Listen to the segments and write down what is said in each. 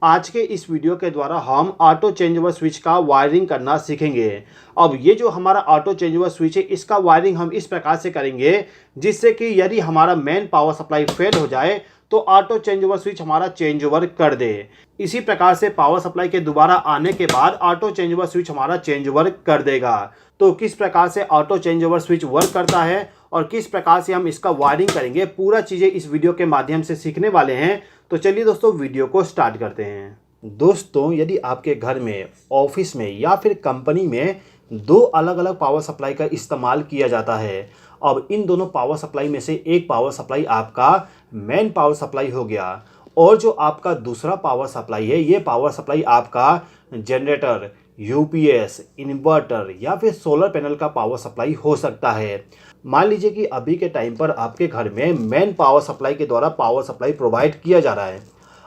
आज के इस वीडियो के द्वारा हम ऑटो चेंजओवर स्विच का वायरिंग करना सीखेंगे। अब ये जो हमारा ऑटो चेंजओवर स्विच है इसका वायरिंग हम इस प्रकार से करेंगे जिससे कि यदि हमारा मेन पावर सप्लाई फेल हो जाए तो ऑटो चेंजओवर स्विच हमारा चेंज ओवर कर दे। इसी प्रकार से पावर सप्लाई के दोबारा आने के बाद ऑटो चेंज ओवर स्विच हमारा चेंज ओवर कर देगा। तो किस प्रकार से auto change over switch work करता है और किस प्रकार से हम इसका वायरिंग करेंगे, पूरा चीज़ें इस वीडियो के माध्यम से सीखने वाले हैं। तो चलिए दोस्तों वीडियो को स्टार्ट करते हैं। दोस्तों, यदि आपके घर में, ऑफिस में या फिर कंपनी में दो अलग अलग पावर सप्लाई का इस्तेमाल किया जाता है। अब इन दोनों पावर सप्लाई में से एक पावर सप्लाई आपका मेन पावर सप्लाई हो गया और जो आपका दूसरा पावर सप्लाई है ये पावर सप्लाई आपका जनरेटर, यूपीएस, इन्वर्टर या फिर सोलर पैनल का पावर सप्लाई हो सकता है। मान लीजिए कि अभी के टाइम पर आपके घर में मेन पावर सप्लाई के द्वारा पावर सप्लाई प्रोवाइड किया जा रहा है।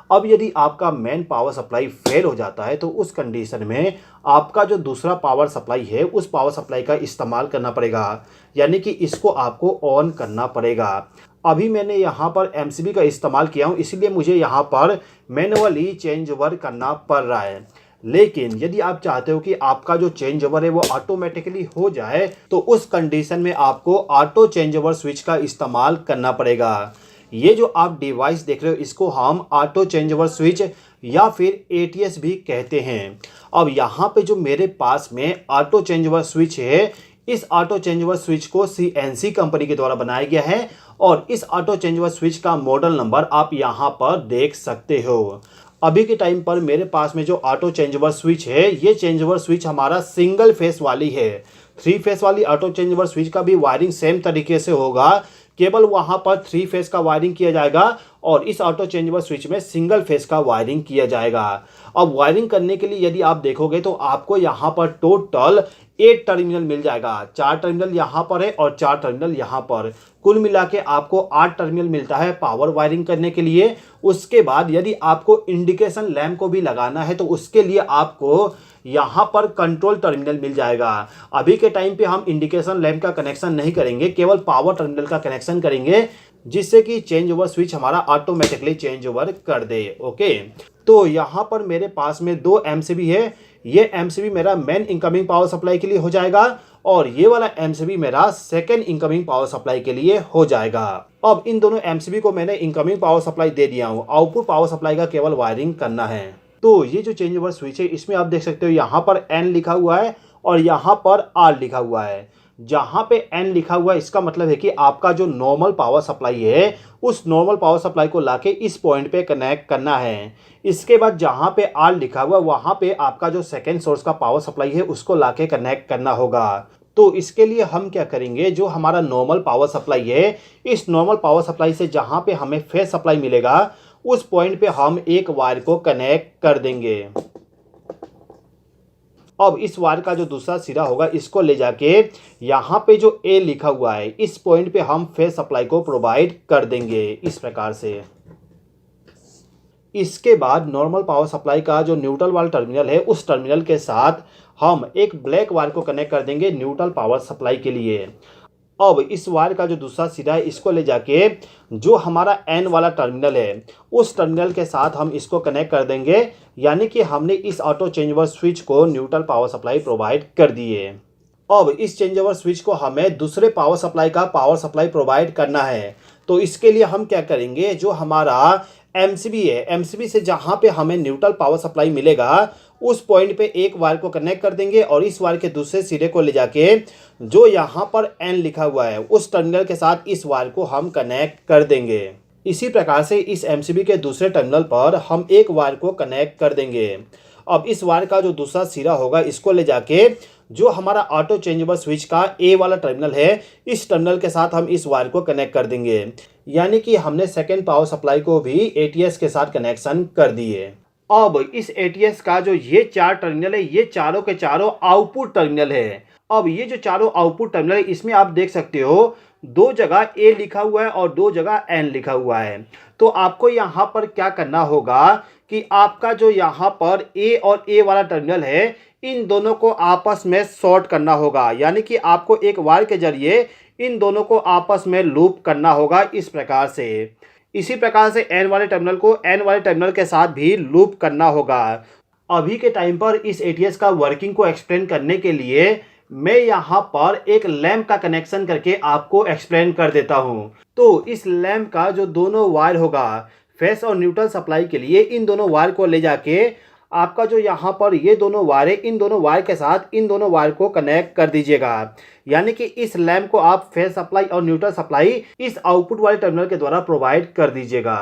अब यदि आपका मेन पावर सप्लाई फेल हो जाता है तो उस कंडीशन में आपका जो दूसरा पावर सप्लाई है उस पावर सप्लाई का इस्तेमाल करना पड़ेगा, यानी कि इसको आपको ऑन करना पड़ेगा। अभी मैंने यहाँ पर एमसीबी का इस्तेमाल किया हूँ, इसीलिए मुझे यहाँ पर मैनुअली चेंज ओवर करना पड़ रहा है। लेकिन यदि आप चाहते हो कि आपका जो चेंज ओवर है वो ऑटोमेटिकली हो जाए तो उस कंडीशन में आपको ऑटो चेंज ओवर स्विच का इस्तेमाल करना पड़ेगा। ये जो आप डिवाइस देख रहे हो इसको हम ऑटो चेंज ओवर स्विच या फिर एटीएस भी कहते हैं। अब यहाँ पे जो मेरे पास में ऑटो चेंज ओवर स्विच है, इस ऑटो चेंज ओवर स्विच को सीएनसी कंपनी के द्वारा बनाया गया है और इस ऑटो चेंज ओवर स्विच का मॉडल नंबर आप यहाँ पर देख सकते हो। अभी के टाइम पर मेरे पास में जो ऑटो चेंज ओवर स्विच है ये चेंज ओवर स्विच हमारा सिंगल फेस वाली है। 3 फेस वाली ऑटो चेंज ओवर स्विच का भी वायरिंग सेम तरीके से होगा, केवल वहां पर 3 फेस का वायरिंग किया जाएगा और इस ऑटो चेंज ओवर स्विच में सिंगल फेस का वायरिंग किया जाएगा। अब वायरिंग करने के लिए यदि आप देखोगे तो आपको यहाँ पर टोटल 8 टर्मिनल मिल जाएगा। 4 टर्मिनल यहाँ पर है और 4 टर्मिनल यहाँ पर, कुल मिला के आपको 8 टर्मिनल मिलता है पावर वायरिंग करने के लिए। उसके बाद यदि आपको इंडिकेशन लैंप को भी लगाना है तो उसके लिए आपको यहाँ पर कंट्रोल टर्मिनल मिल जाएगा। अभी के टाइम पे हम इंडिकेशन लैंप का कनेक्शन नहीं करेंगे, केवल पावर टर्मिनल का कनेक्शन करेंगे जिससे कि चेंज ओवर स्विच हमारा ऑटोमेटिकली चेंज ओवर कर दे। ओके, तो यहाँ पर मेरे पास में 2 एमसीबी है। ये एमसीबी मेरा मेन इनकमिंग पावर सप्लाई के लिए हो जाएगा और ये वाला एमसीबी मेरा सेकेंड इनकमिंग पावर सप्लाई के लिए हो जाएगा। अब इन दोनों एमसीबी को मैंने इनकमिंग पावर सप्लाई दे दिया हूँ, आउटपुट पावर सप्लाई का केवल वायरिंग करना है। तो ये जो चेंज ओवर स्विच है इसमें आप देख सकते हो यहाँ पर एन लिखा हुआ है और यहाँ पर आर लिखा हुआ है। जहाँ पे एन लिखा हुआ है इसका मतलब है कि आपका जो नॉर्मल पावर सप्लाई है उस नॉर्मल पावर सप्लाई को लाके इस पॉइंट पे कनेक्ट करना है। इसके बाद जहाँ पे आर लिखा हुआ है वहाँ पे आपका जो सेकेंड सोर्स का पावर सप्लाई है उसको लाके कनेक्ट करना होगा। तो इसके लिए हम क्या करेंगे, जो हमारा नॉर्मल पावर सप्लाई है इस नॉर्मल पावर सप्लाई से जहाँ पे हमें फेस सप्लाई मिलेगा उस पॉइंट पे हम एक वायर को कनेक्ट कर देंगे। अब इस वायर का जो दूसरा सिरा होगा इसको ले जाके यहाँ पे जो ए लिखा हुआ है इस पॉइंट पे हम फेस सप्लाई को प्रोवाइड कर देंगे इस प्रकार से। इसके बाद नॉर्मल पावर सप्लाई का जो न्यूट्रल वाला टर्मिनल है उस टर्मिनल के साथ हम एक ब्लैक वायर को कनेक्ट कर देंगे न्यूट्रल पावर सप्लाई के लिए। अब इस वायर का जो दूसरा सिरा है इसको ले जाके जो हमारा एन वाला टर्मिनल है उस टर्मिनल के साथ हम इसको कनेक्ट कर देंगे, यानी कि हमने इस ऑटो चेंज ओवर स्विच को न्यूट्रल पावर सप्लाई प्रोवाइड कर दिए। अब इस चेंज ओवर स्विच को हमें दूसरे पावर सप्लाई का पावर सप्लाई प्रोवाइड करना है। तो इसके लिए हम क्या करेंगे, जो हमारा एमसीबी है एमसीबी से जहाँ पे हमें न्यूट्रल पावर सप्लाई मिलेगा उस पॉइंट पे एक वायर को कनेक्ट कर देंगे और इस वायर के दूसरे सिरे को ले जाके जो यहाँ पर एन लिखा हुआ है उस टर्मिनल के साथ इस वायर को हम कनेक्ट कर देंगे। इसी प्रकार से इस एमसीबी के दूसरे टर्मिनल पर हम एक वायर को कनेक्ट कर देंगे। अब इस वायर का जो दूसरा सिरा होगा इसको ले जाके जो हमारा ऑटो चेंज ओवर स्विच का ए वाला टर्मिनल है इस टर्मिनल के साथ हम इस वायर को कनेक्ट कर देंगे, यानी कि हमने सेकेंड पावर सप्लाई को भी एटीएस के साथ कनेक्शन कर दिए। अब इस एटीएस का जो ये 4 टर्मिनल है ये चारों के चारों आउटपुट टर्मिनल है। अब ये जो चारों आउटपुट टर्मिनल है इसमें आप देख सकते हो 2 जगह ए लिखा हुआ है और 2 जगह एन लिखा हुआ है। तो आपको यहाँ पर क्या करना होगा कि आपका जो यहाँ पर ए और ए वाला टर्मिनल है इन दोनों को आपस में शॉर्ट करना होगा, यानी कि आपको एक वायर के जरिए इन दोनों को आपस में लूप करना होगा इस प्रकार से। इसी प्रकार से N वाले टर्मिनल को N वाले टर्मिनल के साथ भी लूप करना होगा। अभी के टाइम पर इस ATS का वर्किंग को एक्सप्लेन करने के लिए मैं यहाँ पर एक लैंप का कनेक्शन करके आपको एक्सप्लेन कर देता हूँ। तो इस लैंप का जो दोनों वायर होगा फेस और न्यूट्रल सप्लाई के लिए, इन दोनों वायर को ले जाके आपका जो यहाँ पर ये दोनों वायर है, इन दोनों वायर के साथ इन दोनों वायर को कनेक्ट कर दीजिएगा। यानी कि इस लैंप को आप फेस सप्लाई और न्यूट्रल सप्लाई इस आउटपुट वाले टर्मिनल के द्वारा प्रोवाइड कर दीजिएगा।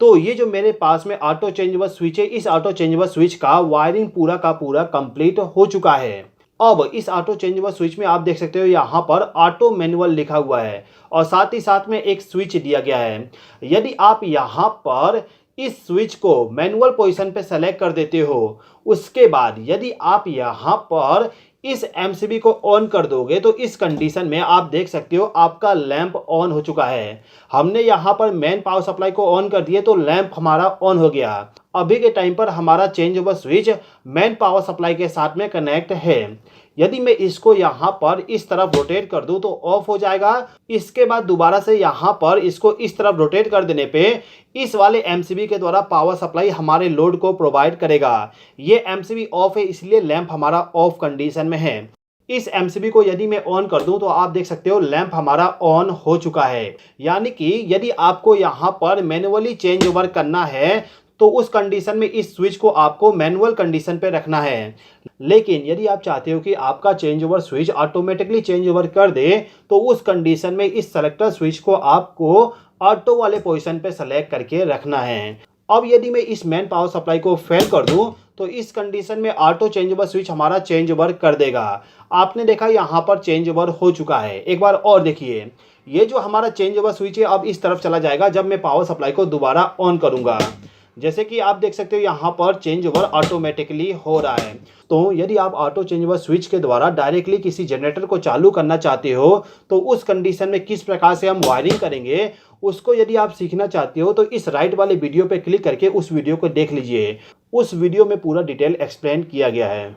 तो ये जो मेरे पास में ऑटो चेंजेबल स्विच है, इस ऑटो चेंजेबल स्विच का वायरिंग पूरा का पूरा कंप्लीट हो चुका है। अब इस ऑटो चेंजेबल स्विच में आप देख सकते हो यहाँ पर ऑटो मैनुअल लिखा हुआ है और साथ ही साथ में एक स्विच दिया गया है। यदि आप यहाँ पर इस स्विच को मैनुअल पोजीशन पे सेलेक्ट कर देते हो, उसके बाद यदि आप यहाँ पर इस एमसीबी को ऑन कर दोगे तो इस कंडीशन में आप देख सकते हो आपका लैंप ऑन हो चुका है। हमने यहाँ पर मेन पावर सप्लाई को ऑन कर दिए तो लैंप हमारा ऑन हो गया। अभी के टाइम पर हमारा changeable switch main power supply के साथ में कनेक्ट है। यदि मैं इसको यहाँ पर इस तरफ रोटेट कर दूं तो ऑफ हो जाएगा। इसके बाद दोबारा से यहाँ पर इसको इस तरफ रोटेट कर देने पे इस वाले एमसीबी के द्वारा पावर सप्लाई हमारे लोड को प्रोवाइड करेगा। ये एमसीबी ऑफ है, इसलिए लैंप हमारा ऑफ कंडीशन में है। इस एमसीबी को यदि मैं ऑन कर दूं तो आप देख सकते हो लैंप हमारा ऑन हो चुका है। यानी कि यदि आपको यहाँ पर मैनुअली चेंज ओवर करना है तो उस कंडीशन में इस स्विच को आपको मैनुअल कंडीशन पे रखना है। लेकिन यदि आप चाहते हो कि आपका change over switch automatically change over कर दे तो उस कंडीशन में इस सेलेक्टर स्विच को आपको ऑटो वाले पोजीशन पे सेलेक्ट करके रखना है। अब यदि मैं इस मेन पावर सप्लाई को फेल कर दूं तो इस कंडीशन में ऑटो चेंज ओवर स्विच हमारा चेंज ओवर कर देगा। आपने देखा यहाँ पर चेंज ओवर हो चुका है। एक बार और देखिए, ये जो हमारा चेंज ओवर स्विच है अब इस तरफ चला जाएगा जब मैं पावर सप्लाई को दोबारा ऑन करूंगा। जैसे कि आप देख सकते हो यहाँ पर चेंज ओवर ऑटोमेटिकली हो रहा है। तो यदि आप ऑटो चेंज ओवर स्विच के द्वारा डायरेक्टली किसी जनरेटर को चालू करना चाहते हो तो उस कंडीशन में किस प्रकार से हम वायरिंग करेंगे उसको यदि आप सीखना चाहते हो तो इस राइट वाले वीडियो पे क्लिक करके उस वीडियो को देख लीजिए। उस वीडियो में पूरा डिटेल एक्सप्लेन किया गया है।